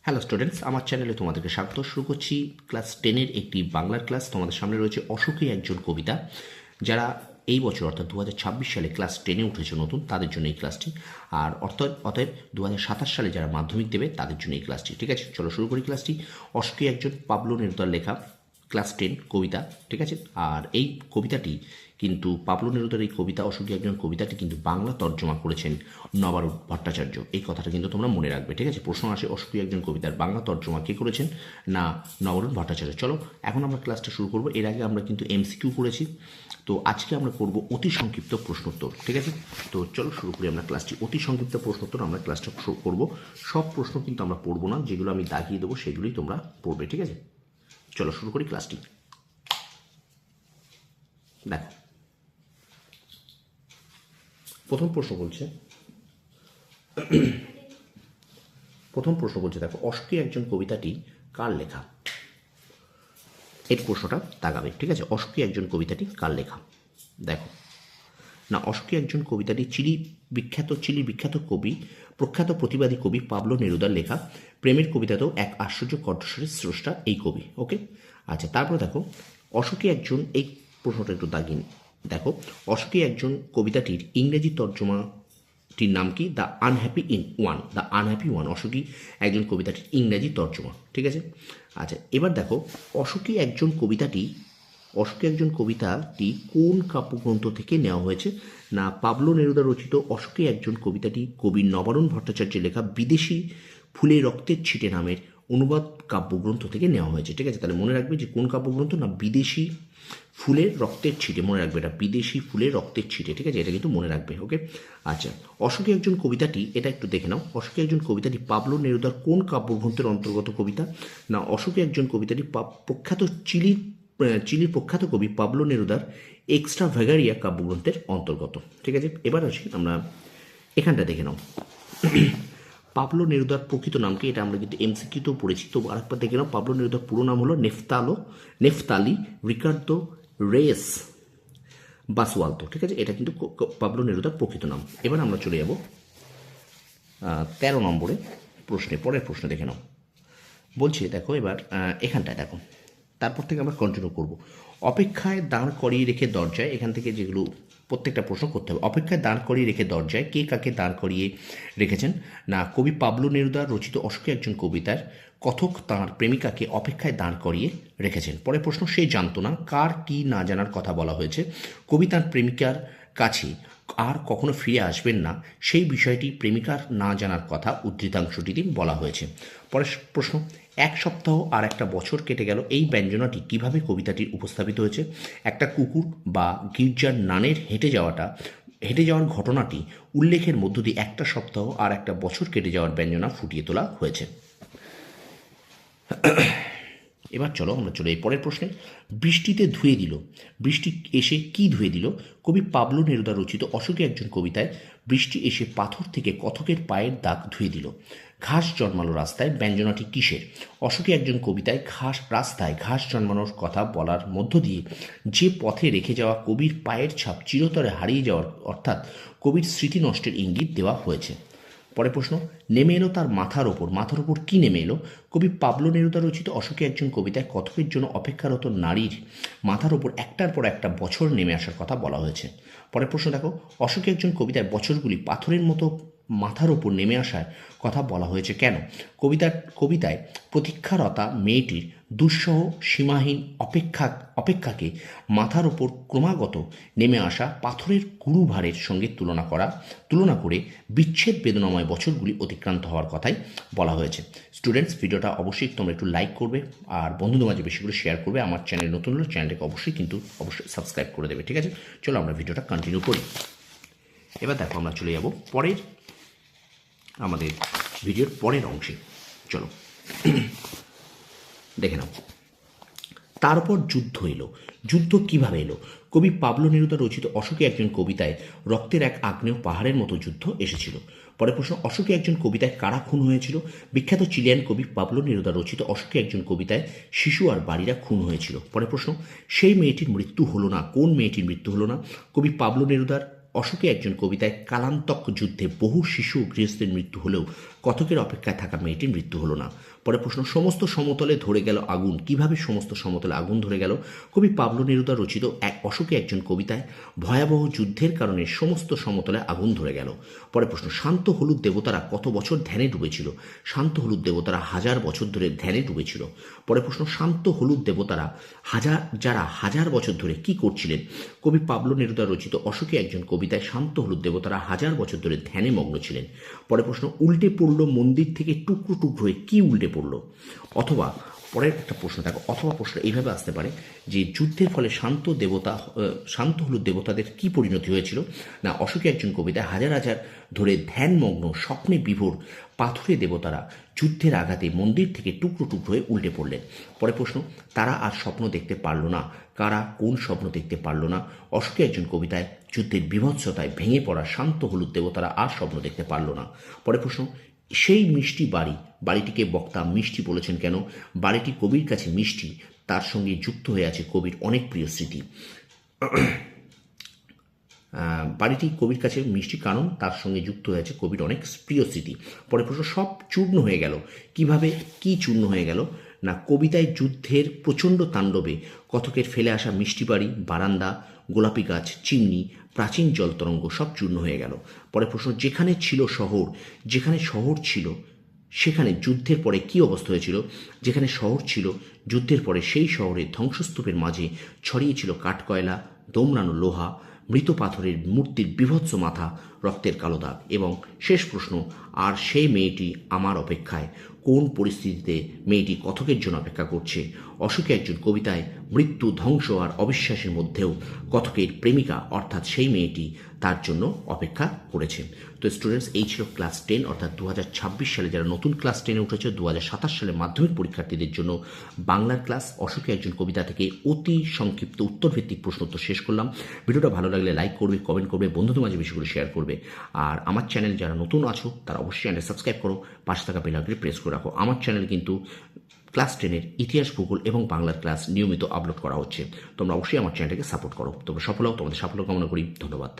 Hello students, আমার চ্যানেলে তোমাদেরকে স্বাগত। শুরু করছি ক্লাস 10-এর একটি বাংলার ক্লাস। তোমাদের সামনে রয়েছে অশোকে একজন কবিতা। যারা এই বছর অর্থাৎ 2026 সালে ক্লাস 10-এ উঠেছে নতুন, তাদের জন্য এই ক্লাসটি। আর অতএব 2027 সালে যারা মাধ্যমিক দেবে তাদের জন্য এই ক্লাসটি। ঠিক আছে, চলো শুরু করি ক্লাসটি। অশোকে একজন পাবলো নেরুদার লেখা ক্লাস 10 কবিতা। ঠিক আছে, আর এই কবিতাটি কিন্তু পাবলো নেরুদার এই কবিতা অশোকে একজন কবিতাটি কিন্তু বাংলা তর্জমা করেছেন নবারুণ ভট্টাচার্য। এই কথাটা কিন্তু তোমরা মনে রাখবে। ঠিক আছে, প্রশ্ন আসে অশোকে একজন কবিতার বাংলা তর্জমা কে করেছেন? না, নবারুণ ভট্টাচার্য। চলো এখন আমরা ক্লাসটা শুরু করব। এর আগে আমরা কিন্তু এমসিকিউ করেছি, তো আজকে আমরা করব অতি সংক্ষিপ্ত প্রশ্নোত্তর। ঠিক আছে, তো চলো শুরু করি আমরা ক্লাসটি। অতি সংক্ষিপ্ত প্রশ্নোত্তর আমরা ক্লাসটা শুরু করব। সব প্রশ্ন কিন্তু আমরা পড়বো না, যেগুলো আমি দাগিয়ে দেবো সেগুলোই তোমরা পড়বে। ঠিক আছে, চলো শুরু করি ক্লাসটি। দেখো, প্রথম প্রশ্ন বলছে দেখো, অশোকে একজন কবিতাটি কার লেখা? এর প্রশ্নটা দাগাবে। ঠিক আছে, অশোকে একজন কবিতাটি কার লেখা? দেখো না, অশোকে একজন কবিতাটি চিলির বিখ্যাত কবি, প্রখ্যাত প্রতিবাদী কবি পাবলো নেরুদার লেখা। প্রেমের কবিতাতেও এক আশ্চর্য কণ্ঠস্বরের স্রষ্টা এই কবি। ওকে, আচ্ছা, তারপরে দেখো অশোকে একজন, এই প্রশ্নটা একটু দাগিন। দেখো, অশোকে একজন কবিতাটির ইংরেজি তর্জমাটির নাম কি? The unhappy one. অশোকী একজন কবিতাটির ইংরেজি তর্জমা। ঠিক আছে, আচ্ছা, এবার দেখো অশোকে একজন কবিতাটি কোন কাব্যগ্রন্থ থেকে নেওয়া হয়েছে? না, পাবলো নেরুদা রচিত অশোকে একজন কবিতাটি কবি নবারুণ ভট্টাচার্যের লেখা বিদেশি ফুলে রক্তের ছিটে নামের অনুবাদ কাব্যগ্রন্থ থেকে নেওয়া হয়েছে। ঠিক আছে, তাহলে মনে রাখবে যে কোন কাব্যগ্রন্থ? না, বিদেশি ফুলের রক্তের ছিটে। মনে রাখবে এটা, বিদেশি ফুলের রক্তের ছিটে। ঠিক আছে, এটা কিন্তু মনে রাখবে। ওকে, আচ্ছা, অশোকে একজন কবিতাটি, এটা একটু দেখে নাও, অশোকে একজন কবিতাটি পাবলো নেরুদার কোন কাব্যগ্রন্থের অন্তর্গত কবিতা? না, অশোকে একজন কবিতাটি প্রখ্যাত চিলির প্রখ্যাত কবি পাবলো নেরুদার এক্সট্রা ভ্যাগারিয়া কাব্যগ্রন্থের অন্তর্গত। ঠিক আছে, এবার আসি আমরা এখানটা দেখে নাও। পাবলো নেরুদার প্রকৃত নাম কি? এটা আমরা কিন্তু এমসিকিউতেও পড়েছি, তো আরেকবার দেখে নাও। পাবলো নেরুদার পুরো নাম হলো নেফতালি রিকার্দো রেয়েস বাসওয়ালতো। ঠিক আছে, এটা কিন্তু পাবলো নেরুদার প্রকৃত নাম। এবার আমরা চলে যাব 13 নম্বরে প্রশ্নে। পরের প্রশ্ন দেখে নাও। বলছে দেখো, এবার এখানটায় দেখো, তারপর থেকে আমরা কন্টিনিউ করব। অপেক্ষায় দাঁড় করিয়ে রেখে দরজায়, এখান থেকে যেগুলো প্রত্যেকটা প্রশ্ন করতে হবে। অপেক্ষায় দাঁড় করিয়ে রেখে দরজায়, কে কাকে দাঁড় করিয়ে রেখেছেন? না, কবি পাবলো নেরুদা রচিত অশোকে একজন কবিতার কথক তাঁর প্রেমিকাকে অপেক্ষায় দাঁড় করিয়ে রেখেছেন। পরের প্রশ্ন, সে জানতো না, কার কি না জানার কথা বলা হয়েছে? কবি তাঁর প্রেমিকার কাছে আর কখনো ফিরে আসবেন না, সেই বিষয়টি প্রেমিকার না জানার কথা উদ্ধৃতাংশটিতে বলা হয়েছে। পরের প্রশ্ন, এক সপ্তাহ আর একটা বছর কেটে গেল, এই ব্যঞ্জনাটি কিভাবে কবিতাটির উপস্থাপিত হয়েছে? একটা কুকুর বা গির্জার নানের হেঁটে যাওয়ার ঘটনাটি উল্লেখের মধ্য দিয়ে একটা সপ্তাহ আর একটা বছর কেটে যাওয়ার ব্যঞ্জনা ফুটিয়ে তোলা হয়েছে। এবার চলো আমরা চলে এই পরের প্রশ্নে। বৃষ্টিতে ধুয়ে দিল, বৃষ্টি এসে কি ধুয়ে দিল? কবি পাবলো নেরুদা রচিত অশোকে একজন কবিতায় বৃষ্টি এসে পাথর থেকে কথকের পায়ের দাগ ধুয়ে দিল। ঘাস জন্মালো রাস্তায়, ব্যঞ্জনাটি কিসের? অশোকে একজন কবিতায় রাস্তায় ঘাস জন্মানোর কথা বলার মধ্য দিয়ে যে পথে রেখে যাওয়া কবির পায়ের ছাপ চিরতরে হারিয়ে যাওয়ার, অর্থাৎ কবির স্মৃতি নষ্টের ইঙ্গিত দেওয়া হয়েছে। পরের প্রশ্ন, নেমে এলো তার মাথার ওপর কি নেমে এলো? কবি পাবলো নেরুদা রচিত অশোকে একজন কবিতায় কথকের জন্য অপেক্ষারত নারীর মাথার ওপর একটার পর একটা বছর নেমে আসার কথা বলা হয়েছে। পরের প্রশ্ন দেখো, অশোকে একজন কবিতায় বছরগুলি পাথরের মতো মাথার ওপর নেমে আসার কথা বলা হয়েছে কেন? কবিতায় প্রতীক্ষারতা মেয়েটির দুঃসহ সীমাহীন অপেক্ষাকে মাথার ওপর ক্রমাগত নেমে আসা পাথরের গুরুভারের সঙ্গে তুলনা করে বিচ্ছেদ বেদনাময় বছরগুলি অতিক্রান্ত হওয়ার কথাই বলা হয়েছে। স্টুডেন্টস, ভিডিওটা অবশ্যই তোমরা একটু লাইক করবে আর বন্ধুদের মাঝে বেশি করে শেয়ার করবে। আমার চ্যানেল নতুন হলে চ্যানেলটাকে অবশ্যই সাবস্ক্রাইব করে দেবে। ঠিক আছে, চলো আমরা ভিডিওটা কন্টিনিউ করি। এবার দেখো, আমরা চলে যাব আমাদের ভিডিওর পরের অংশে। চলো দেখে নাও। তারপর যুদ্ধ এলো। যুদ্ধ কিভাবে এলো? কবি পাবলো নেরুদা রচিত অশোকে একজন কবিতায় রক্তের এক আগ্নেয় পাহাড়ের মতো যুদ্ধ এসেছিল। পরের প্রশ্ন, অশোকে একজন কবিতায় কারা খুন হয়েছিল? বিখ্যাত চিলিয়ান কবি পাবলো নেরুদা রচিত অশোকে একজন কবিতায় শিশু আর বাড়িরা খুন হয়েছিল। পরের প্রশ্ন, সেই মেয়েটির মৃত্যু হলো না, কোন মেয়েটির মৃত্যু হলো না? কবি পাবলো নেরুদার অশোকে একজন কবিতায় কালান্তক যুদ্ধে বহু শিশু ও গৃহস্থের মৃত্যু হলেও কতকের অপেক্ষায় থাকা মেয়েটির মৃত্যু হলো না। পরে প্রশ্ন, সমস্ত সমতলে ধরে গেল আগুন, কিভাবে সমস্ত সমতলে আগুন ধরে গেল? কবি পাবলো নেরুদা রচিত এক অশোকে একজন কবিতায় ভয়াবহ যুদ্ধের কারণে সমস্ত সমতলে আগুন ধরে গেল। পরে প্রশ্ন, শান্ত হলুদ দেবতারা কত বছর ধ্যানে ডুবেছিল? শান্ত হলুদ দেবতারা 1000 বছর ধরে ধ্যানে ডুবেছিল। পরে প্রশ্ন, শান্ত হলুদ দেবতারা যারা 1000 বছর ধরে কি করছিলেন? কবি পাবলো নেরুদা রচিত অশোকে একজন কবিতায় শান্ত হলুদ দেবতারা 1000 বছর ধরে ধ্যানে মগ্ন ছিলেন। পরে প্রশ্ন, উল্টে পড়লো মন্দির থেকে টুকরো টুকরো হয়ে কি উল্টে পড়লো? অথবা পরের একটা প্রশ্ন দেখো, অথবা প্রশ্ন এইভাবে আসতে পারে যে যুদ্ধের ফলে শান্ত হলুদ দেবতাদের কি পরিণতি হয়েছিল? না, অশোকে একজন কবিতায় 1000 হাজার ধরে ধ্যানমগ্ন স্বপ্নে বিভোর পাথুরে দেবতারা যুদ্ধের আঘাতে মন্দির থেকে টুকরো টুকরো হয়ে উল্টে পড়লেন। পরে প্রশ্ন, তারা আর স্বপ্ন দেখতে পারল না। কারা কোন স্বপ্ন দেখতে পারল না? অশোকে একজন কবিতায় যুদ্ধের বীভৎসতায় ভেঙে পড়া শান্ত হলুদ দেবতারা আর স্বপ্ন দেখতে পারল না। পরে প্রশ্ন, সেই মিষ্টি বাড়িটিকে বক্তা মিষ্টি বলেছেন কেন? বাড়িটি কবির কাছে মিষ্টি, তার সঙ্গে যুক্ত হয়ে আছে কবির অনেক প্রিয় স্মৃতি। বাড়িটি কবির কাছে মিষ্টি কারণ তার সঙ্গে যুক্ত হয়েছে কবির অনেক প্রিয় স্মৃতি। পরে প্রশ্ন, সব চূর্ণ হয়ে গেল কিভাবে? কি চূর্ণ হয়ে গেল? না, কবিতায় যুদ্ধের প্রচণ্ড তাণ্ডবে কতকের ফেলে আসা মিষ্টি বাড়ি, বারান্দা, গোলাপি গাছ, চিমনি, প্রাচীন জলতরঙ্গ সব চূর্ণ হয়ে গেল। পরে প্রশ্ন, যেখানে শহর ছিল সেখানে যুদ্ধের পরে কি অবস্থা হয়েছিল? যেখানে শহর ছিল যুদ্ধের পরে সেই শহরে ধ্বংসস্তূপের মাঝে ছড়িয়েছিল কাঠকয়লা, দোমড়ানো লোহা, মৃত পাথরের মূর্তির বীভৎস মাথা, রক্তের কালো দাগ। এবং শেষ প্রশ্ন, আর সেই মেয়েটি আমার অপেক্ষায়, কোন পরিস্থিতিতে মেয়েটি কথকের জন্য অপেক্ষা করছে? অশোকে একজন কবিতায় মৃত্যু, ধ্বংস আর অবিশ্বাসের মধ্যেও কথকের প্রেমিকা অর্থাৎ সেই মেয়েটি তার জন্য অপেক্ষা করেছেন। তো স্টুডেন্টস, এই ছিল ক্লাস 10 অর্থাৎ 2026 সালে যারা নতুন ক্লাস 10-এ উঠেছে 2027 সালে মাধ্যমিক পরীক্ষার্থীদের জন্য বাংলার ক্লাস অশোকে একজন কবিতা থেকে অতি সংক্ষিপ্ত উত্তরভিত্তিক প্রশ্ন উত্তর শেষ করলাম। ভিডিওটা ভালো লাগলে লাইক করবে, কমেন্ট করবে, বন্ধুদের মাঝে বেশি করে শেয়ার করবে। আর আমার চ্যানেল যারা নতুন আছো তারা অবশ্যই চ্যানেল সাবস্ক্রাইব করো, পাশে থাকা বেল আইকনটি প্রেস করে রাখো। আমার চ্যানেল কিন্তু ক্লাস 10-এর ইতিহাস, ভূগোল এবং বাংলার ক্লাস নিয়মিত আপলোড করা হচ্ছে। তোমরা অবশ্যই আমার চ্যানেলটাকে সাপোর্ট করো। তোমরা সফল হও, তোমাদের সাফল্য কামনা করি। ধন্যবাদ।